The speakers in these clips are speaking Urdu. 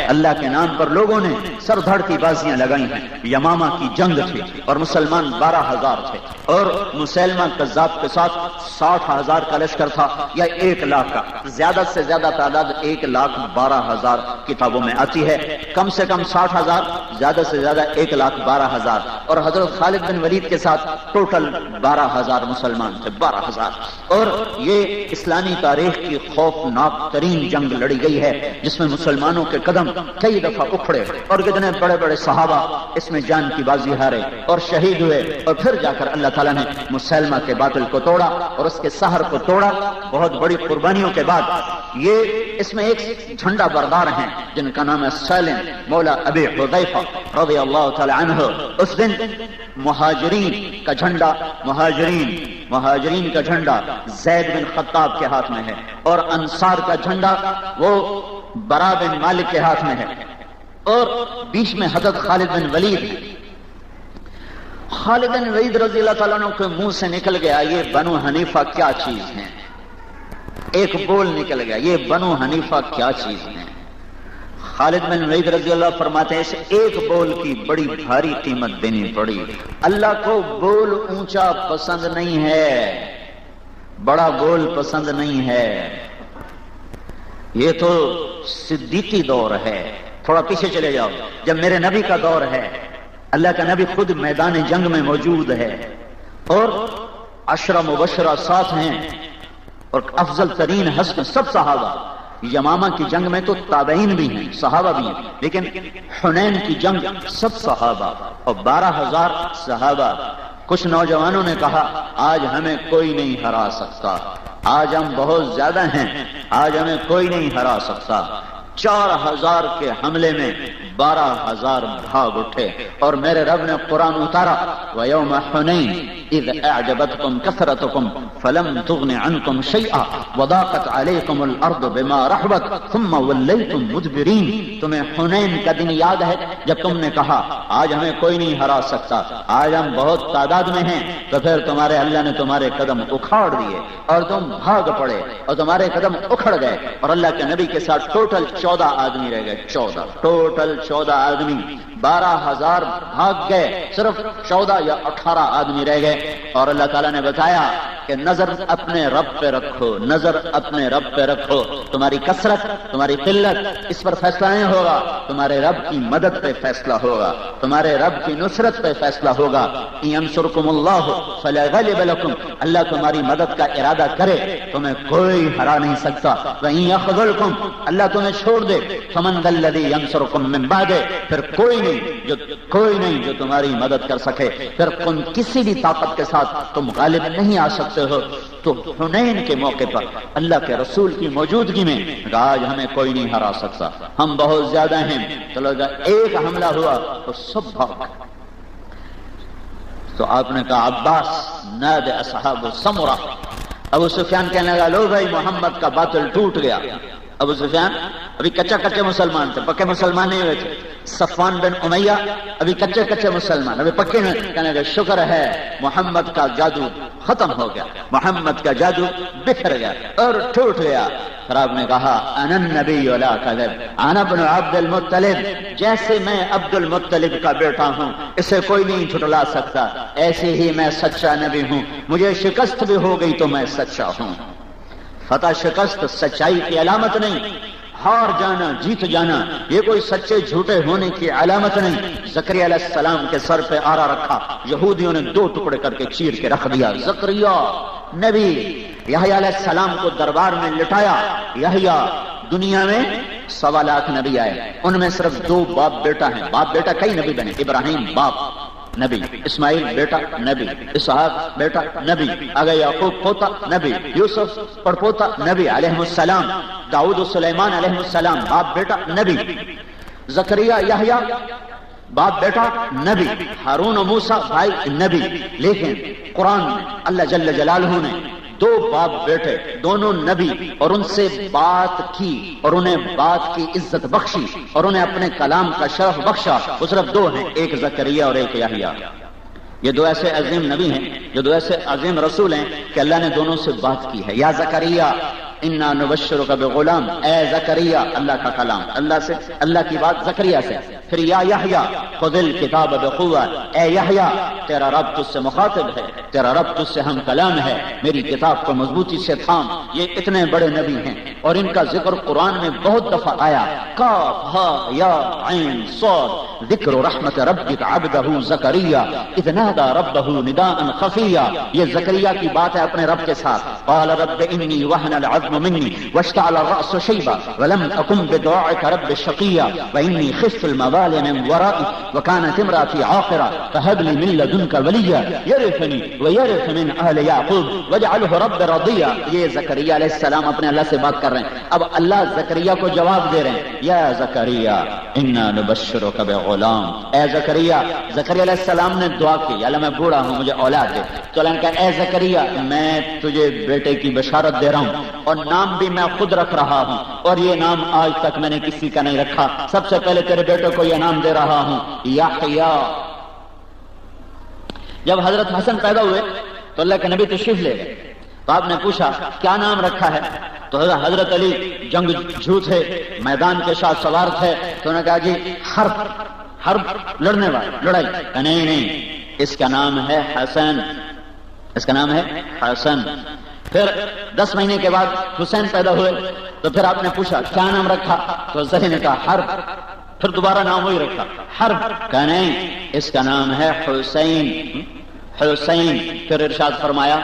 اللہ کے نام پر لوگوں نے سر دھڑ کی بازیاں لگائی ہیں. یمامہ کی جنگ تھی اور مسلمان 12,000 تھے اور مسلمہ کذاب کے ساتھ 60,000 کا لشکر تھا یا 1,00,000 کا. زیادہ سے زیادہ تعداد 1,12,000 کتابوں میں آتی ہے. کم سے کم 60,000، زیادہ سے زیادہ 1,12,000. اور حضرت خالد بن ولید کے ساتھ ٹوٹل 12,000 مسلمان تھے. 12,000. اور یہ اسلامی تاریخ کی خوفناک ترین جنگ لڑی گئی ہے جس میں مسلمانوں کے قدم کئی دفعہ اکھڑے اور کتنے بڑے بڑے صحابہ اس میں جان کی بازی ہارے اور شہید ہوئے. اور پھر جا کر اللہ تعالیٰ نے مسلمہ کے باطل کو توڑا اور اس کے سحر کو توڑا. بہت بڑی قربانیوں کے بعد یہ اس میں ایک جھنڈا بردار ہیں جن کا نام ہے سالم مولا ابی حذیفہ رضی اللہ تعالی عنہ. اس دن مہاجرین کا جھنڈا زید بن خطاب کے ہاتھ میں ہے اور انصار کا جھنڈا وہ برا بن مالک کے ہاتھ میں ہے اور بیچ میں حضرت خالد بن ولید. خالد بن ولید رضی اللہ تعالیٰ عنہ کے منہ سے نکل گیا یہ بنو حنیفہ کیا چیز ہے. ایک بول نکل گیا یہ بنو حنیفہ کیا چیز ہے. خالد بن ولید رضی اللہ فرماتے ہیں اس ایک بول کی بڑی بھاری قیمت دینی پڑی. اللہ کو بول اونچا پسند نہیں ہے، بڑا بول پسند نہیں ہے. یہ تو صدیقی دور ہے. تھوڑا پیچھے چلے جاؤ، جب میرے نبی کا دور ہے، اللہ کا نبی خود میدان جنگ میں موجود ہے اور 10 مبشرہ ساتھ ہیں اور افضل ترین حسن سب صحابہ. یمامہ کی جنگ میں تو تابعین بھی ہیں، صحابہ بھی ہیں، لیکن حنین کی جنگ سب صحابہ اور 12,000 صحابہ. کچھ نوجوانوں نے کہا آج ہمیں کوئی نہیں ہرا سکتا، آج ہم بہت زیادہ ہیں، آج ہمیں کوئی نہیں ہرا سکتا. 4,000 کے حملے میں 12,000 بھاگ اٹھے اور میرے رب نے قرآن اتارا وَيَوْمَ حُنَيْنٍ إِذْ أَعْجَبَتْكُمْ كَثْرَتُكُمْ فَلَمْ تُغْنِ عَنْكُمْ شَيْئًا وَضَاقَتْ عَلَيْكُمُ الْأَرْضُ بِمَا رَحُبَتْ ثُمَّ وَلَّيْتُمْ مُدْبِرِينَ. تمہیں حنین کا دن یاد ہے جب تم نے کہا آج ہمیں کوئی نہیں ہرا سکتا، آج ہم بہت تعداد میں ہیں، تو پھر تمہارے اللہ نے تمہارے قدم اکھاڑ دیے اور تم بھاگ پڑے اور تمہارے قدم اکھڑ گئے اور اللہ کے نبی کے ساتھ ٹوٹل 14 آدمی رہ گئے. 14 آدمی. 12,000 بھاگ گئے، صرف 14 یا 18 آدمی رہ گئے. اور اللہ تعالیٰ نے بتایا کہ نظر اپنے رب پہ رکھو، نظر اپنے رب پہ رکھو. تمہاری کثرت، تمہاری قلت اس پر فیصلہ نہیں ہوگا، تمہارے رب کی مدد پہ فیصلہ ہوگا، تمہارے رب کی نصرت پہ فیصلہ ہوگا. ينصركم الله فلا غالب لكم. اللہ تمہاری مدد کا ارادہ کرے تمہیں کوئی ہرا نہیں سکتا. وَإِن يَخْذُلْكُمْ اللہ تمہیں چھوڑ دے فَمَنْ ذَا الَّذِي يَنصُرُكُمْ مِنْ بَعْدِهِ پھر کوئی نہیں جو تمہاری مدد کر سکے. پھر تم کسی بھی طاقت کے ساتھ تم غالب نہیں آ سکتے ہو. تو حنین کے موقع پر اللہ کے رسول کی موجودگی میں آج ہمیں کوئی نہیں ہرا سکتا، ہم بہت زیادہ ہیں. چلو ایک حملہ ہوا تو سب بھاگ. تو آپ نے کہا عباس ناد اصحاب السمرہ. ابو سفیان کہنے لگا لو بھائی محمد کا باطل ٹوٹ گیا. ابو سفیان ابھی کچے مسلمان تھے، پکے مسلمان نہیں ہوئے تھے. صفوان بن امیہ ابھی کچے مسلمان، ابھی پکے نہیں. کہنے لگا شکر ہے محمد کا جادو ختم ہو گیا، محمد کا جادو بکھر گیا اور ٹوٹ گیا. پھر آپ نے کہا انا النبی لا کذب انا ابن عبد المطلب. جیسے میں عبد المطلب کا بیٹا ہوں اسے کوئی نہیں جھٹلا سکتا، ایسے ہی میں سچا نبی ہوں. مجھے شکست بھی ہو گئی تو میں سچا ہوں. فتح شکست سچائی کی علامت نہیں، ہار جانا جیت جانا یہ کوئی سچے جھوٹے ہونے کی علامت نہیں. زکریا علیہ السلام کے سر پہ آرا رکھا، یہودیوں نے 2 ٹکڑے کر کے چیر کے رکھ دیا. زکریا نبی. یحییٰ علیہ السلام کو دربار میں لٹایا. یحییٰ دنیا میں 1.25 لاکھ نبی آئے، ان میں صرف 2 باپ بیٹا ہیں. باپ بیٹا کئی نبی بنے. ابراہیم باپ نبی، اسماعیل بیٹا نبی، اسحاق بیٹا نبی، آگے یعقوب پوتا نبی، یوسف پڑپوتا نبی علیہ السلام، داؤد و سلیمان علیہ السلام باپ بیٹا نبی، زکریا یحییٰ باپ بیٹا نبی، ہارون و موسیٰ بھائی نبی. لیکن قرآن میں اللہ جل جلالہ نے 2 باپ بیٹے دونوں نبی اور ان سے بات کی اور انہیں بات کی عزت بخشی اور انہیں اپنے کلام کا شرف بخشا. وہ صرف 2 ہیں، ایک زکریا اور ایک یحییٰ. یہ 2 ایسے عظیم نبی ہیں، جو 2 ایسے عظیم رسول ہیں کہ اللہ نے دونوں سے بات کی ہے. یا زکریا انا نبشرک بغلام، اے زکریا، اللہ کا کلام، اللہ سے، اللہ کی بات زکریا سے. پھر یا یحییٰ خذ الکتاب بقوہ، اے یحییٰ تیرا رب تجھ سے مخاطب ہے، تیرا رب تجھ سے ہم کلام ہے، میری کتاب کو مضبوطی سے تھام. یہ اتنے بڑے نبی ہیں اور ان کا ذکر قرآن میں بہت دفعہ آیا. کاف ہا یا عین صاد، ذکر رحمت ربک عبدہ زکریا اذ نادى ربہ نداء خفیا. یہ زکریا کی بات ہے اپنے رب کے ساتھ. قال رب انی وهن العظم منی واشتعل الرأس شیبا ولم اکن بدعائک رب شقیا وانی خفت الموالي من ورائي وكانت امرأتي عاقرة فهب لي من لدنك وليا يرثني ويرث من آل يعقوب واجعله رب رضيا. یہ زکریا علیہ السلام اپنے اللہ سے بات کر رہے ہیں. اب اللہ زکریا کو جواب دے رہے ہیں. یا زکریا انا نبشرک بغلام، اے زکریا. زکریا علیہ السلام نے دعا کی، یا اللہ میں بوڑھا ہوں مجھے اولاد دے. تو اللہ نے کہا اے زکریا میں تجھے بیٹے کی بشارت دے رہا ہوں اور نام بھی میں خود رکھ رہا ہوں، اور یہ نام آج تک میں نے کسی کا نہیں رکھا. سب سے پہلے تیرے بیٹے کو یہ نام دے رہا ہوں یحییٰ. جب حضرت حسن پیدا ہوئے تو اللہ کے نبی تشریف لے گئے تو آپ نے پوچھا کیا نام رکھا ہے؟ تو حضرت علی جنگ جھو تھے، میدان کے ساتھ سوار تھے. تو انہوں نے کہا جی حرب لڑنے والے، لڑائی. نہیں اس کا نام ہے حسن، اس کا نام ہے حسن. پھر 10 مہینے کے بعد حسین پیدا ہوئے تو پھر آپ نے پوچھا کیا نام رکھا؟ تو حسین نے کہا حرب. پھر دوبارہ نام وہی رکھا حرب. کہا نہیں اس کا نام ہے حسین. پھر ارشاد فرمایا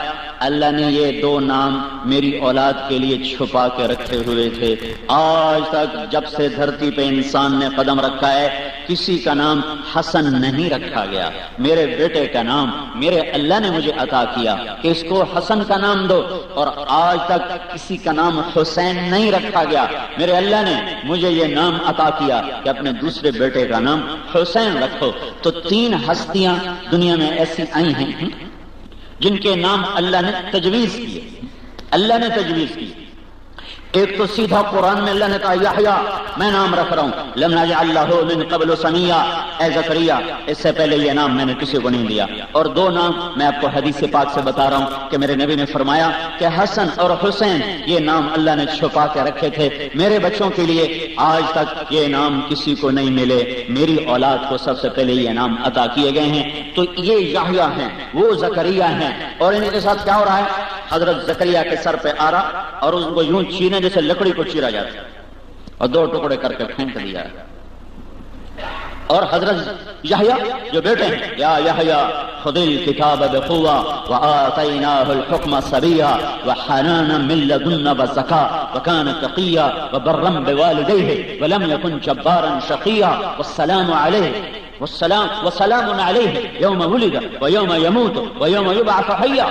اللہ نے یہ 2 نام میری اولاد کے لیے چھپا کے رکھے ہوئے تھے. آج تک جب سے دھرتی پہ انسان نے قدم رکھا ہے کسی کا نام حسن نہیں رکھا گیا. میرے بیٹے کا نام میرے اللہ نے مجھے عطا کیا کہ اس کو حسن کا نام دو، اور آج تک کسی کا نام حسین نہیں رکھا گیا. میرے اللہ نے مجھے یہ نام عطا کیا کہ اپنے دوسرے بیٹے کا نام حسین رکھو. تو 3 ہستیاں دنیا میں ایسی آئی ہیں جن کے نام اللہ نے تجویز کیے. اللہ نے تجویز کی. ایک تو سیدھا قرآن میں اللہ نے کہا یحییٰ میں نام رکھ رہا ہوں، لم نجعل له من قبل سمیا، اے زکریا اس سے پہلے یہ نام میں نے کسی کو نہیں دیا. اور 2 نام میں آپ کو حدیث پاک سے بتا رہا ہوں کہ میرے نبی نے فرمایا کہ حسن اور حسین یہ نام اللہ نے چھپا کے رکھے تھے میرے بچوں کے لیے. آج تک یہ نام کسی کو نہیں ملے، میری اولاد کو سب سے پہلے یہ نام عطا کیے گئے ہیں. تو یہ یحییٰ ہیں، وہ زکریا ہیں. اور ان کے ساتھ کیا ہو رہا ہے؟ حضرت زکریا کے سر پہ آ رہا اور اس کو یوں چھینے جیسے لکڑی کو چیرا جاتا ہے اور 2 ٹکڑے کر کے پھینک دیا. اور حضرت یحییٰ جو بیٹے ہیں یا یحییٰ خذ الکتاب بقوہ وآتیناہ الحکم صبیا وحنانا من لدنا وزکا وکان تقیا وبرا بوالدیہ ولم یکن جبارا شقیا والسلام علیہ وسلام علیہ یوم ولد ویوم یموت ویوم یبعث حیا.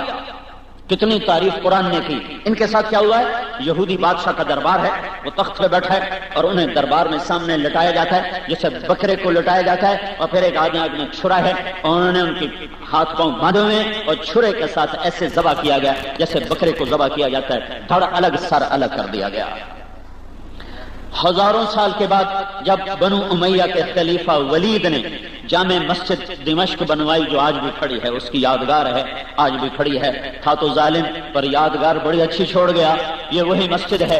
کتنی تعریف قرآن نے کی. ان کے ساتھ کیا ہوا ہے؟ یہودی بادشاہ کا دربار ہے، وہ تخت پہ بیٹھا ہے اور انہیں دربار میں سامنے لٹایا جاتا ہے جیسے بکرے کو لٹایا جاتا ہے. اور پھر ایک آدمی چھرا ہے اور انہوں نے ان کے ہاتھ پاؤں باندھے ہوئے اور چھرے کے ساتھ ایسے ذبح کیا گیا جیسے بکرے کو ذبح کیا جاتا ہے. دھڑ الگ سر الگ کر دیا گیا. ہزاروں سال کے بعد جب بنو امیہ کے خلیفہ ولید نے جامع مسجد دمشق بنوائی جو آج بھی کھڑی ہے، اس کی یادگار ہے، آج بھی کھڑی ہے. تھا تو ظالم پر یادگار بڑی اچھی چھوڑ گیا. یہ وہی مسجد ہے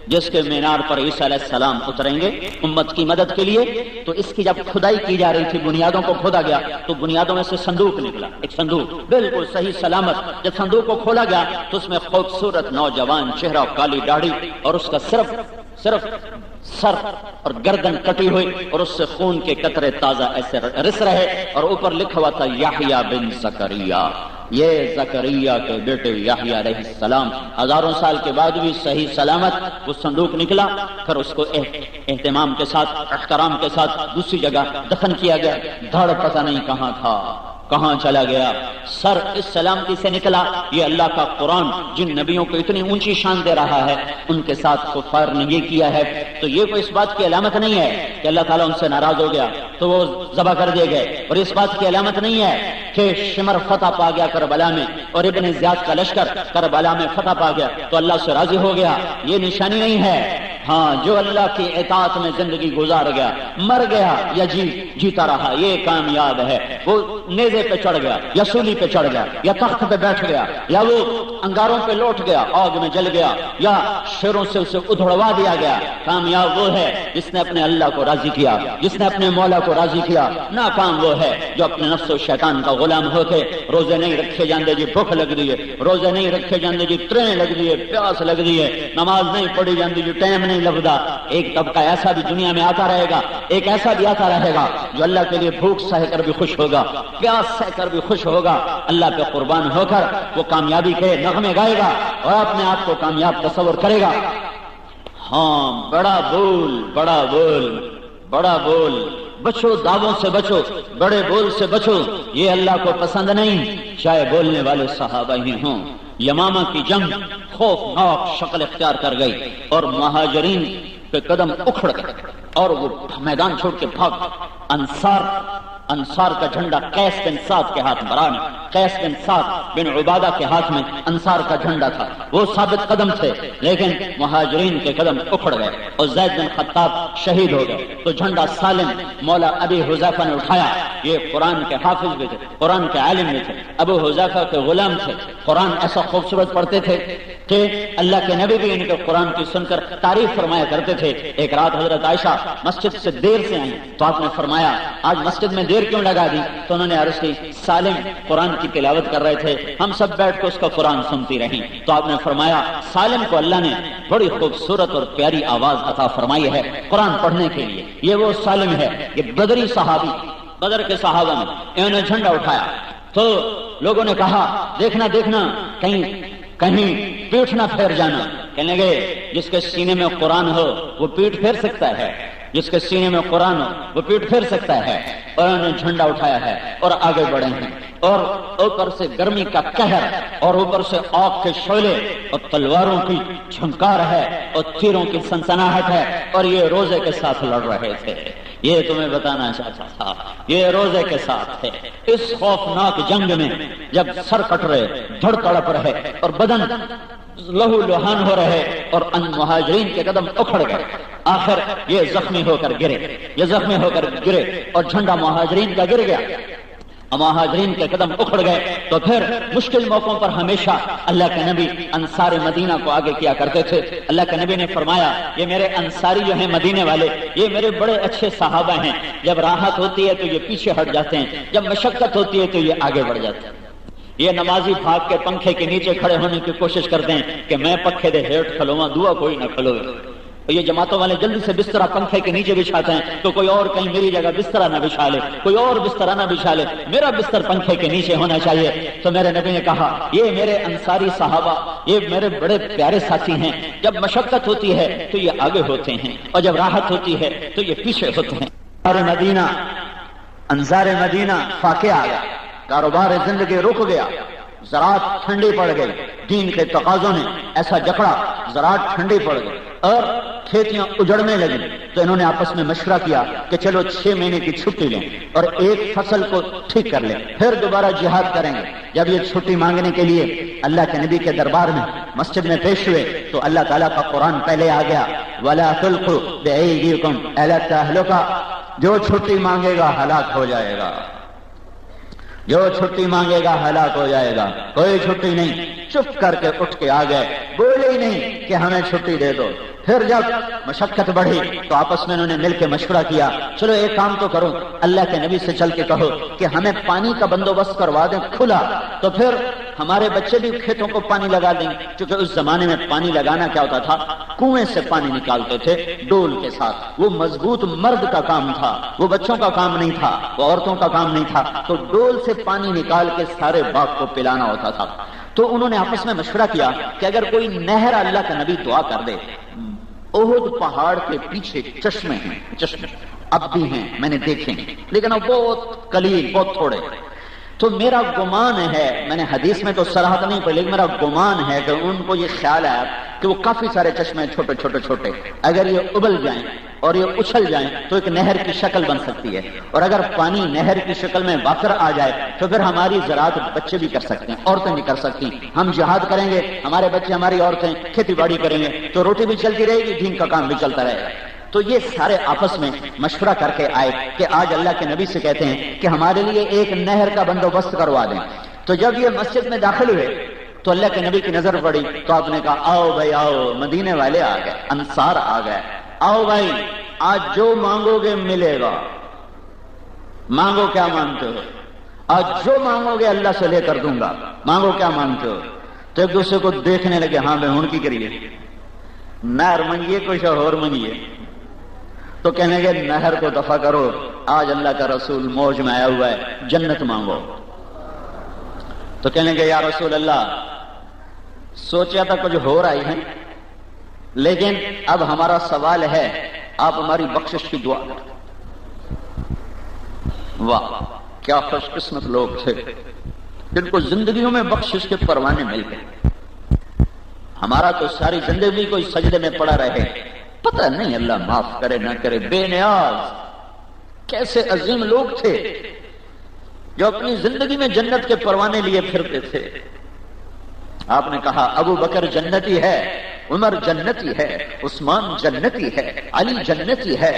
جس کے مینار پر عیسیٰ علیہ السلام اتریں گے امت کی مدد کے لیے. تو اس کی جب کھدائی کی جا رہی تھی، بنیادوں کو کھودا گیا تو بنیادوں میں سے صندوق نکلا، ایک صندوق بالکل صحیح سلامت. جب صندوق کو کھولا گیا تو اس میں خوبصورت نوجوان چہرہ، کالی داڑھی اور اس کا صرف سر اور گردن کٹی ہوئی اور اس سے خون کے قطرے تازہ ایسے رس رہے اور اوپر لکھا ہوا تھا یحییٰ بن زکریا. یہ زکریا کے بیٹے یحییٰ علیہ السلام. ہزاروں سال کے بعد بھی صحیح سلامت وہ صندوق نکلا. پھر اس کو اہتمام کے ساتھ، احترام کے ساتھ دوسری جگہ دفن کیا گیا. دھڑ پتہ نہیں کہاں تھا، کہاں چلا گیا. سر اس سلامتی سے نکلا. یہ اللہ کا قرآن جن نبیوں کو اتنی اونچی شان دے رہا ہے ان کے ساتھ کفار نے یہ کیا ہے. تو یہ کوئی اس بات کی علامت نہیں ہے کہ اللہ تعالیٰ ان سے ناراض ہو گیا تو وہ ذبح کر دیے گئے. اور اس بات کی علامت نہیں ہے کہ شمر فتح پا گیا کربلا میں اور ابن زیاد کا لشکر کربلا میں فتح پا گیا تو اللہ سے راضی ہو گیا. یہ نشانی نہیں ہے. ہاں جو اللہ کی اطاعت میں زندگی گزار گیا، مر گیا یا جیتا رہا، یہ کامیاب ہے۔ وہ نیزے پہ چڑھ گیا یا سولی پہ چڑھ گیا یا تخت پہ بیٹھ گیا یا وہ انگاروں پہ لوٹ گیا، آگ میں جل گیا یا شیروں سے اسے ادھڑوا دیا گیا، کامیاب وہ ہے جس نے اپنے اللہ کو راضی کیا، جس نے اپنے مولا کو راضی کیا۔ ناکام وہ ہے جو اپنے نفس و شیطان کا غلام ہو کے روزے نہیں رکھے جاندے جی بھوک لگ دی ہے، روزے نہیں رکھے جاندے جی تریں لگ دی ہے، پیاس لگ دی ہے، نماز نہیں پڑھی جاندی جی ٹائم نہیں لگتا۔ ایک طبقہ ایسا بھی دنیا میں آتا رہے گا، ایک ایسا بھی آتا رہے گا جو اللہ کے لیے بھوک سہ کر بھی خوش ہوگا، پیاس سہ کر بھی خوش ہوگا، اللہ پہ قربان ہو کر وہ کامیابی کے نغمے گائے گا اور اپنے آپ کو کامیاب تصور کرے گا۔ ہاں بڑا بول، بڑا بول، بڑا بول، بچو دعووں سے بچو، بڑے بول سے بچو، یہ اللہ کو پسند نہیں، چاہے بولنے والے صحابہ ہی ہوں۔ یمامہ کی جنگ خوفناک شکل اختیار کر گئی اور مہاجرین پہ قدم اکھڑ گئے اور وہ میدان چھوڑ کے بھاگ۔ انصار کا جھنڈا قیس بن سعد کے ہاتھ برآمد، قیس بن سعد بن عبادہ کے ہاتھ میں انصار کا جھنڈا تھا، وہ ثابت قدم تھے، لیکن مہاجرین کے قدم اکھڑ گئے اور زید بن خطاب شہید ہو گئے۔ تو جھنڈا سالم مولا ابی حذیفہ نے اٹھایا، یہ قرآن کے حافظ بھی تھے، قرآن کے عالم بھی تھے، ابو حذیفہ کے غلام تھے، قرآن ایسا خوبصورت پڑھتے تھے کہ اللہ کے نبی بھی ان کے قرآن کی سن کر تعریف فرمایا کرتے تھے۔ ایک رات حضرت عائشہ مسجد سے دیر سے آئیں تو آپ نے فرمایا آج مسجد میں دیر کیوں لگا دی؟ تو انہوں نے عرض کی سالم قرآن کی تلاوت کر رہے تھے، ہم سب بیٹھ کے اس کا قرآن سنتی رہیں۔ تو آپ نے فرمایا سالم کو اللہ نے بڑی خوبصورت اور پیاری آواز عطا فرمائی ہے قرآن پڑھنے کے لیے، یہ وہ سالم ہے، یہ بدری صحابی، بدر کے صحابہ میں انہوں نے جھنڈا اٹھایا تو لوگوں نے کہا دیکھنا دیکھنا کہیں پیٹھ نہ پھیر جانا، کہنے لگے جس کے سینے میں قرآن ہو وہ پیٹھ پھیر سکتا ہے، جس کے سینے میں قرآن ہو وہ پیٹھ پھیر سکتا ہے۔ اور انہوں نے جھنڈا اٹھایا ہے اور آگے بڑھے ہیں، اور اوپر سے گرمی کا قہر اور اوپر سے آگ کے شعلے اور تلواروں کی جھنکار ہے اور تیروں کی سنسناہٹ ہے، اور یہ روزے کے ساتھ لڑ رہے تھے۔ یہ تمہیں بتانا چاہتا تھا، یہ روزے کے ساتھ تھے۔ اس خوفناک جنگ میں جب سر کٹ رہے، دھڑ تڑپ رہے اور بدن لہو لہان ہو رہے اور ان مہاجرین کے قدم اکھڑ گئے، آخر یہ زخمی ہو کر گرے اور جھنڈا مہاجرین کا گر گیا، مہاجرین کے قدم اکھڑ گئے۔ تو پھر مشکل موقعوں پر ہمیشہ اللہ کے نبی انصار مدینہ کو آگے کیا کرتے تھے۔ اللہ کے نبی نے فرمایا یہ میرے انصاری جو ہیں مدینے والے، یہ میرے بڑے اچھے صحابہ ہیں، جب راحت ہوتی ہے تو یہ پیچھے ہٹ جاتے ہیں، جب مشقت ہوتی ہے تو یہ آگے بڑھ جاتے ہیں۔ یہ نمازی بھاگ کے پنکھے کے نیچے کھڑے ہونے کی کوشش کرتے ہیں کہ میں پنکھے دے ہیٹ کھلواں، دعا کوئی نہ کھلو۔ یہ جماعتوں والے جلدی سے بسترا پنکھے کے نیچے بچھاتے ہیں تو کوئی اور کہیں میری جگہ بسترا نہ بچھا لے، کوئی اور بسترا نہ بچھا لے، میرا بستر پنکھے کے نیچے ہونا چاہیے۔ تو میرے نبی نے کہا یہ میرے انصاری صحابہ، یہ میرے بڑے پیارے ساتھی ہیں، جب مشقت ہوتی ہے تو یہ آگے ہوتے ہیں اور جب راحت ہوتی ہے تو یہ پیچھے ہوتے ہیں۔ انصار مدینہ فاقے آ گیا، کاروبار زندگی رک گیا، زراعت ٹھنڈی پڑ گئی، دین کے تقاضوں نے ایسا جکڑا، زراعت ٹھنڈی پڑ گئی اور کھیتیاں اجڑنے لگی۔ تو انہوں نے آپس میں مشورہ کیا کہ چلو 6 مہینے کی چھٹی لیں اور ایک فصل کو ٹھیک کر لیں، پھر دوبارہ جہاد کریں گے۔ جب یہ چھٹی مانگنے کے لیے اللہ کے نبی کے دربار میں مسجد میں پیش ہوئے تو اللہ تعالیٰ کا قرآن پہلے آ گیا، وَلَا تُلْقُوا بِأَيْدِيكُمْ إِلَى التَّهْلُكَةِ، جو چھٹی مانگے گا ہلاک ہو جائے گا، جو چھٹی مانگے گا ہلاک ہو جائے گا۔ کوئی چھٹی نہیں، چپ کر کے اٹھ کے آ گئے، بولے ہی نہیں کہ ہمیں چھٹی دے دو۔ پھر جب مشقت بڑھی تو آپس میں انہوں نے مل کے مشورہ کیا، چلو ایک کام تو کرو، اللہ کے نبی سے چل کے کہو کہ ہمیں پانی کا بندوبست کروا دیں کھلا، تو پھر ہمارے بچے بھی کھیتوں کو پانی لگا دیں، کیونکہ اس زمانے میں پانی لگانا کیا ہوتا تھا، کنویں سے پانی نکالتے تھے ڈول کے ساتھ، وہ مضبوط مرد کا کام تھا، وہ بچوں کا کام نہیں تھا، وہ عورتوں کا کام نہیں تھا، تو ڈول سے پانی نکال کے سارے باغ کو پلانا ہوتا تھا۔ تو انہوں نے آپس میں مشورہ کیا کہ اگر کوئی نہر، اللہ کا نبی دعا کر دے، احد پہاڑ کے پیچھے چشمے ہیں، چشمے اب بھی ہیں، میں نے دیکھے ہیں، لیکن اب بہت قلیل، بہت تھوڑے۔ تو میرا گمان ہے، میں نے حدیث میں تو صراحت نہیں پڑھی، لیکن میرا گمان ہے کہ ان کو یہ خیال ہے کہ وہ کافی سارے چشمے چھوٹے چھوٹے چھوٹے اگر یہ ابل جائیں اور یہ اچھل جائیں تو ایک نہر کی شکل بن سکتی ہے، اور اگر پانی نہر کی شکل میں وافر آ جائے تو پھر ہماری زراعت بچے بھی کر سکتے ہیں، عورتیں بھی کر سکتی ہیں، ہم جہاد کریں گے، ہمارے بچے ہماری عورتیں کھیتی باڑی کریں گے تو روٹی بھی چلتی رہے گی، دین کا کام بھی چلتا رہے گا۔ تو یہ سارے آپس میں مشورہ کر کے آئے کہ آج اللہ کے نبی سے کہتے ہیں کہ ہمارے لیے ایک نہر کا بندوبست کروا دیں۔ تو جب یہ مسجد میں داخل ہوئے تو اللہ کے نبی کی نظر پڑی تو آپ نے کہا آؤ بھائی آؤ، مدینے والے آ گئے، انصار آ گئے، آؤ بھائی آج جو مانگو گے ملے گا، مانگو کیا مانگتے ہو، آج جو مانگو گے اللہ سے لے کر دوں گا، مانگو کیا مانگتے ہو۔ تو ایک دوسرے کو دیکھنے لگے، ہاں بھائی ہوں کی کریے، نہر منگیے کچھ اور منگیے، تو کہنے لگے نہر کو دفع کرو، آج اللہ کا رسول موج میں آیا ہوا ہے، جنت مانگو۔ تو کہنے لگے یا رسول اللہ سوچا تھا کچھ ہو رہا ہے، لیکن اب ہمارا سوال ہے آپ ہماری بخشش کی دعا کریں۔ واہ کیا خوش قسمت لوگ تھے جن کو زندگیوں میں بخشش کے پروانے مل گئے۔ ہمارا تو ساری زندگی کوئی سجدے میں پڑا رہے، پتہ نہیں اللہ معاف کرے نہ کرے، بے نیاز۔ کیسے عظیم لوگ تھے جو اپنی زندگی میں جنت کے پروانے لیے پھرتے تھے۔ آپ نے کہا ابو بکر جنتی ہے، عمر جنتی ہے، عثمان جنتی ہے، علی جنتی ہے،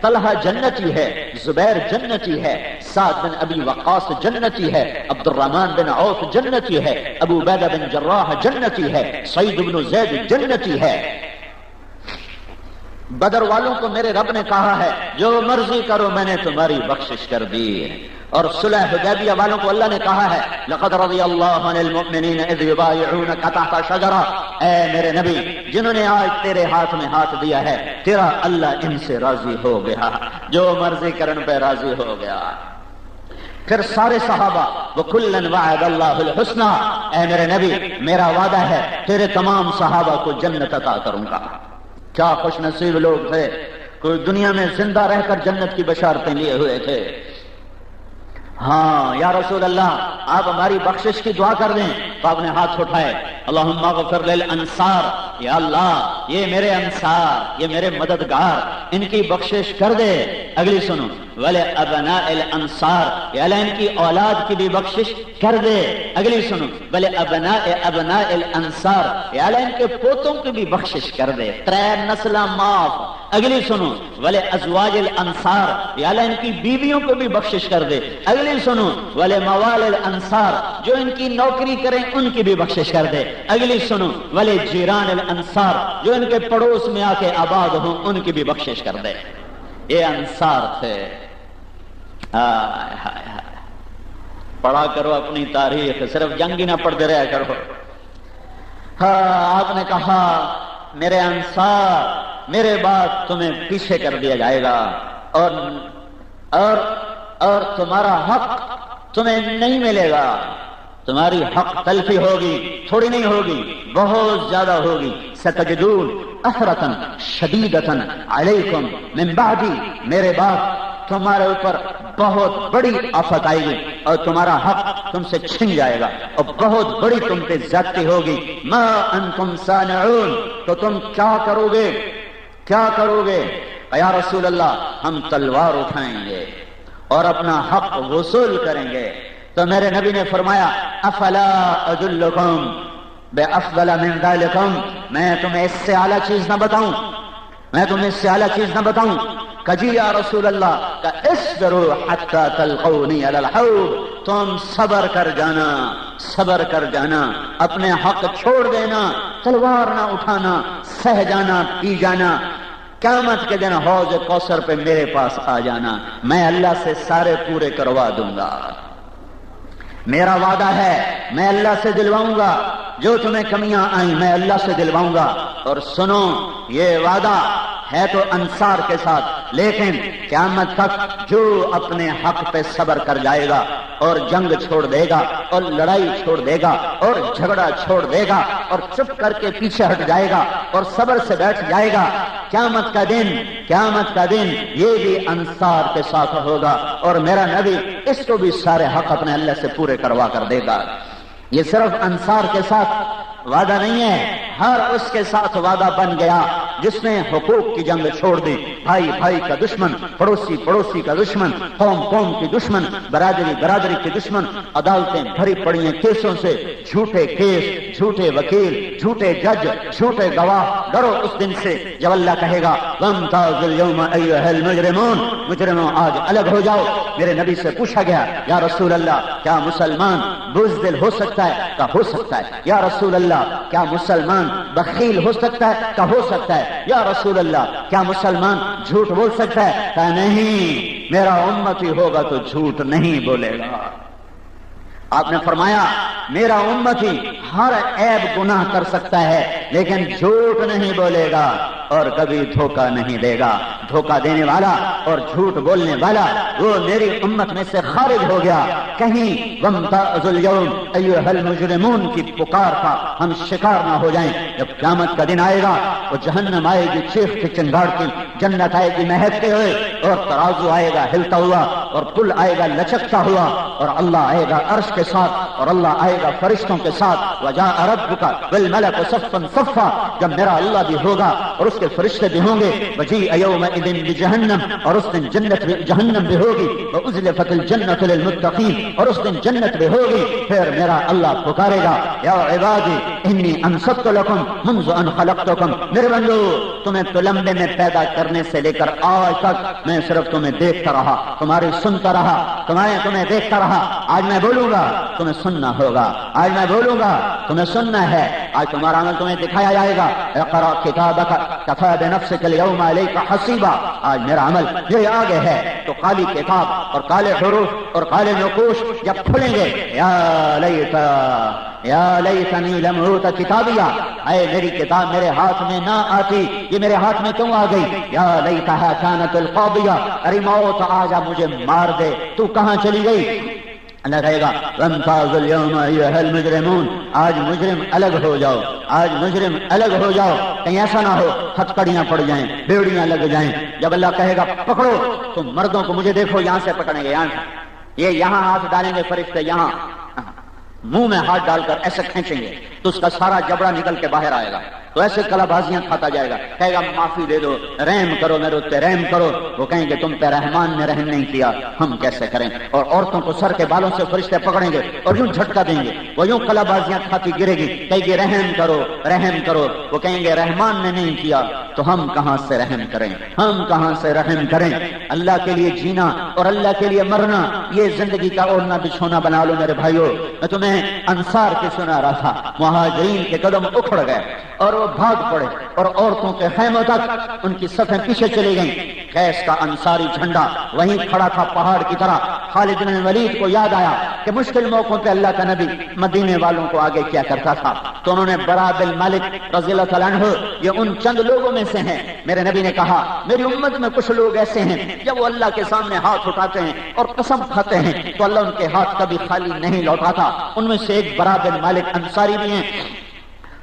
طلحہ جنتی ہے، زبیر جنتی ہے، سعد بن ابی وقاص جنتی ہے، عبد الرحمن بن عوف جنتی ہے، ابو عبیدہ بن جراح جنتی ہے، سعید بن زید جنتی ہے۔ بدر والوں کو میرے رب نے کہا ہے جو مرضی کرو میں نے تمہاری بخشش کر دی، اور صلح حدیبیہ والوں کو اللہ نے کہا ہے لقد رضی اللہ عن المؤمنین اذ یبایعونک تحت شجرہ، اے میرے نبی جنہوں نے آج تیرے ہاتھ میں ہاتھ دیا ہے تیرا اللہ ان سے راضی ہو گیا، جو مرضی کرن پہ راضی ہو گیا۔ پھر سارے صحابہ وَكُلًّا وَعَدَ اللَّهُ الْحُسْنَى، اے میرے نبی میرا وعدہ ہے تیرے تمام صحابہ کو جنت عطا کروں گا۔ کیا خوش نصیب لوگ تھے، کوئی دنیا میں زندہ رہ کر جنت کی بشارتیں لیے ہوئے تھے۔ ہاں یا رسول اللہ آپ ہماری بخشش کی دعا کر دیں، تو آپ نے ہاتھ اٹھائے اللہم اغفر للانصار، یا اللہ یہ میرے انصار، یہ میرے مددگار، ان کی بخشش کر دے۔ اگلی سنو وَلِأَبْنَاءِ الْأَنصَارِ، یا اللہ ان کی اولاد کی بھی بخشش کر دے۔ اگلی سنو وَلِأَبْنَاءِ أَبْنَاءِ الْأَنصَارِ، یا اللہ ان کے پوتوں کی بھی بخشش کر دے، 3 نسلیں معاف۔ اگلی سنو وَلِأَزْوَاجِ الْأَنصَارِ، یا اللہ ان کی بیویوں کو بھی بخشش کر دے۔ اگلی سنو وَلِمَوَالِ الْأَنصَارِ، جو ان کی نوکری کریں ان کی بھی بخشش کر دے۔ اگلی سنو وَلِجِيرَانِ الْأَنصَارِ، جو ان کے پڑوس میں آ کے آباد ہوں ان کی بھی بخشش کر دے۔ یہ انصار تھے۔ پڑھا کرو اپنی تاریخ، صرف جنگ ہی نہ پڑھتے رہا کرو۔ آپ نے کہا میرے انصار میرے بعد تمہیں پیچھے کر دیا جائے گا، اور تمہارا حق تمہیں نہیں ملے گا، تمہاری حق تلفی ہوگی، تھوڑی نہیں ہوگی، بہت زیادہ ہوگی۔ ستجدون اثرتن شدیدتن علیکم من بعدی، میرے بعد تمہارے اوپر بہت بڑی آفت آئے گی اور تمہارا حق تم سے چھن جائے گا اور بہت بڑی تم پہ زیادتی ہوگی۔ ما انتم صانعون، تو تم کیا کرو گے؟ کیا کرو گے؟ یا رسول اللہ ہم تلوار اٹھائیں گے اور اپنا حق وصول کریں گے۔ تو میرے نبی نے فرمایا افلا ادلکم بافضل من ذلکم، میں تمہیں اس سے اعلیٰ چیز نہ بتاؤں، میں تمہیں اس سے اعلیٰ چیز نہ بتاؤں؟ کجی یا رسول اللہ کا اصبروا حتی تلقونی علی الحوض، تم صبر کر جانا، صبر کر جانا، اپنے حق چھوڑ دینا، تلوار نہ اٹھانا، سہ جانا، پی جانا، قیامت کے دن حوض کوثر پہ میرے پاس آ جانا، میں اللہ سے سارے پورے کروا دوں گا۔ میرا وعدہ ہے میں اللہ سے دلواؤں گا، جو تمہیں کمیاں آئیں میں اللہ سے دلواؤں گا۔ اور سنو یہ وعدہ ہے تو انصار کے ساتھ، لیکن قیامت تک جو اپنے حق پہ صبر کر جائے گا اور جنگ چھوڑ دے گا اور لڑائی چھوڑ دے گا اور جھگڑا چھوڑ دے گا اور چپ کر کے پیچھے ہٹ جائے گا اور صبر سے بیٹھ جائے گا، قیامت کا دن یہ بھی انصار کے ساتھ ہوگا، اور میرا نبی اس کو بھی سارے حق اپنے اللہ سے پورے کروا کر دے گا۔ یہ صرف انصار کے ساتھ وعدہ نہیں ہے، ہر اس کے ساتھ وعدہ بن گیا جس نے حقوق کی جنگ چھوڑ دی، بھائی بھائی کا دشمن، پڑوسی پڑوسی کا دشمن، قوم قوم کی دشمن، برادری برادری کی دشمن، عدالتیں بھری پڑی ہیں کیسوں سے، جھوٹے کیس، جھوٹے وکیل، جھوٹے جج، جھوٹے گواہ۔ ڈرو اس دن سے جب اللہ کہے گا وامتازوا اليوم ایھا المجرمون، مجرموں آج الگ ہو جاؤ۔ میرے نبی سے پوچھا گیا یا رسول اللہ کیا مسلمان بزدل ہو سکتا ہے؟ کہا ہو سکتا ہے۔ یا رسول اللہ کیا مسلمان بخیل ہو سکتا ہے؟ کہا ہو سکتا ہے۔ یا رسول اللہ کیا مسلمان جھوٹ بول سکتا ہے؟ کہا نہیں، میرا امتی ہوگا تو جھوٹ نہیں بولے گا۔ آپ نے فرمایا میرا امتی ہر عیب گناہ کر سکتا ہے لیکن جھوٹ نہیں بولے گا اور کبھی دھوکہ نہیں دے گا۔ دھوکہ دینے والا اور جھوٹ بولنے والا وہ میری امت میں سے خارج ہو گیا۔ کہیں وامتازوا اليوم ایھا المجرمون کی پکار کا ہم شکار نہ ہو جائیں۔ جب قیامت کا دن آئے گا وہ جہنم آئے گی چیختی چنگاڑتی، جنت آئے گی مہکتے ہوئے، اور ترازو آئے گا ہلتا ہوا، اور پل آئے گا لچکتا ہوا، اور اللہ آئے گا عرش کے ساتھ، اور اللہ آئے گا فرشتوں کے ساتھ۔ وجاء ربک والملک صفا صفا، جب میرا اللہ بھی ہوگا اور اس کے فرشتے بھی ہوں گے۔ وجیء یومئذ بجہنم، اور اس دن جہنم بھی ہوگی۔ وازلفت الجنۃ للمتقین، اور اس دن جنت بھی ہوگی۔ پھر میرا اللہ پکارے گا یا عبادی انی انصت لکم منذ ان خلقتکم، میرے بندو تمہیں تلمبے میں پیدا کرنے سے لے کر آج تک میں صرف تمہیں دیکھتا رہا، تمہاری سنتا رہا، تمہیں دیکھتا رہا۔ آج میں بولوں گا تمہیں سننا ہوگا، آج میں بولوں گا تمہیں سننا ہے، آج تمہارا عمل تمہیں دکھایا جائے گا۔ اقرأ کتابک کفی بنفسک اليوم علیک حسیبا، آج میرا عمل میرے آگے ہے۔ تو کالی کتاب اور کالے حروف اور کالے نقوش جب کھلیں گے، یا لیتنی لم اوت کتابیا، اے میری کتاب میرے ہاتھ میں نہ آتی، یہ میرے ہاتھ میں کیوں آ گئی؟ یا لیتھا کانت القاضیہ، ارے موت آجا مجھے مار دے، تو کہاں چلی گئی؟ اللہ کہے گا وامتازوا اليوم ایھا المجرمون، آج مجرم الگ ہو جاؤ، آج مجرم الگ ہو جاؤ، کہیں ایسا نہ ہو ہتھکڑیاں پڑ جائیں، بیڑیاں لگ جائیں۔ جب اللہ کہے گا پکڑو، تو مردوں کو مجھے دیکھو یہاں سے پکڑیں گے، یہ یہاں ہاتھ ڈالیں گے فرشتے، یہاں منہ میں ہاتھ ڈال کر ایسے کھینچیں گے تو اس کا سارا جبڑا نکل کے باہر آئے گا، تو ایسے کلا بازیاں کھاتا جائے گا، کہے گا معافی دے دو، رحم کرو میرے اوپر رحم کرو۔ وہ کہیں گے تم پہ رحمان نے رحم نہیں کیا، ہم کیسے کریں؟ اور عورتوں کو سر کے بالوں سے فرشتے پکڑیں گے اور یوں جھٹکا دیں گے، وہ یوں کلا بازیاں کھاتی گرے گی، کہے گی رحم کرو رحم کرو۔ وہ کہیں گے رحمان نے نہیں کیا تو ہم کہاں سے رحم کریں، ہم کہاں سے رحم کریں؟ اللہ کے لیے جینا اور اللہ کے لیے مرنا، یہ زندگی کا اوڑھنا بچھونا بنا لو میرے بھائیو۔ میں تمہیں انصار کی سنا رہا تھا، مہاجرین کے قدم اکھڑ گئے اور وہ بھاگ پڑے اور عورتوں کے خیموں تک ان کی صفیں پیچھے چلی گئیں۔ قیس کا انصاری جھنڈا وہیں کھڑا تھا پہاڑ کی طرح۔ خالد بن ولید کو یاد آیا کہ مشکل موقعوں پہ اللہ کا نبی مدینے والوں کو آگے کیا کرتا تھا، تو انہوں نے برا بن مالک رضی اللہ تعالیٰ عنہ، یہ ان چند لوگوں میں سے ہیں، میرے نبی نے کہا میری امت میں کچھ لوگ ایسے ہیں جب وہ اللہ کے سامنے ہاتھ اٹھاتے ہیں اور قسم کھاتے ہیں تو اللہ ان کے ہاتھ کبھی خالی نہیں لوٹاتا۔ ان میں سے ایک برا بن مالک انصاری بھی ہیں۔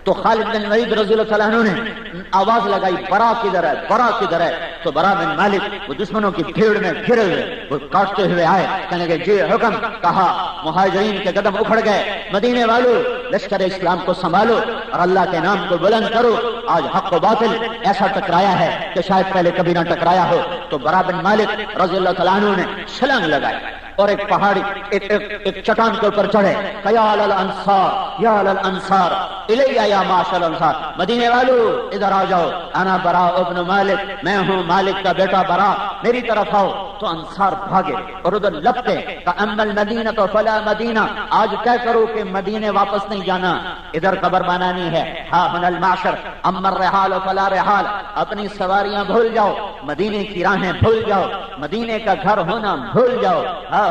تو خالد بن ولید رضی اللہ تعالیٰ عنہ نے آواز لگائی برا کدھر ہے، برا کدھر ہے؟ تو برا بن مالک وہ دشمنوں کی بھیڑ میں گھرے ہوئے وہ کاٹتے ہوئے آئے، کہنے لگے جی حکم۔ کہا مہاجرین کے قدم اکھڑ گئے، مدینے والوں لشکر اسلام کو سنبھالو اور اللہ کے نام کو بلند کرو، آج حق و باطل ایسا ٹکرایا ہے کہ شاید پہلے کبھی نہ ٹکرایا ہو۔ تو برا بن مالک رضی اللہ تعالیٰ عنہ نے چھلانگ لگائی اور ایک پہاڑی ایک چٹان کے اوپر چڑھے، یا للانصار یا للانصار الیہ یا معاشر الانصار، مدینے والو ادھر آ جاؤ، انا برا ابن مالک، میں ہوں مالک کا بیٹا برا، میری طرف آؤ۔ تو انصار بھاگے اور ادھر لپٹے، اما المدینہ تو فلا مدینہ، آج طے کرو کہ مدینے واپس نہیں جانا، ادھر قبر بنانی ہے، ہاں ہن المعشر، اما الرحال فلا رحال، اپنی سواریاں بھول جاؤ، مدینے کی راہیں بھول جاؤ، مدینے کا گھر ہونا بھول جاؤ،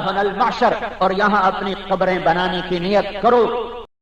ہن المعشر، اور یہاں اپنی قبریں بنانے کی نیت کرو۔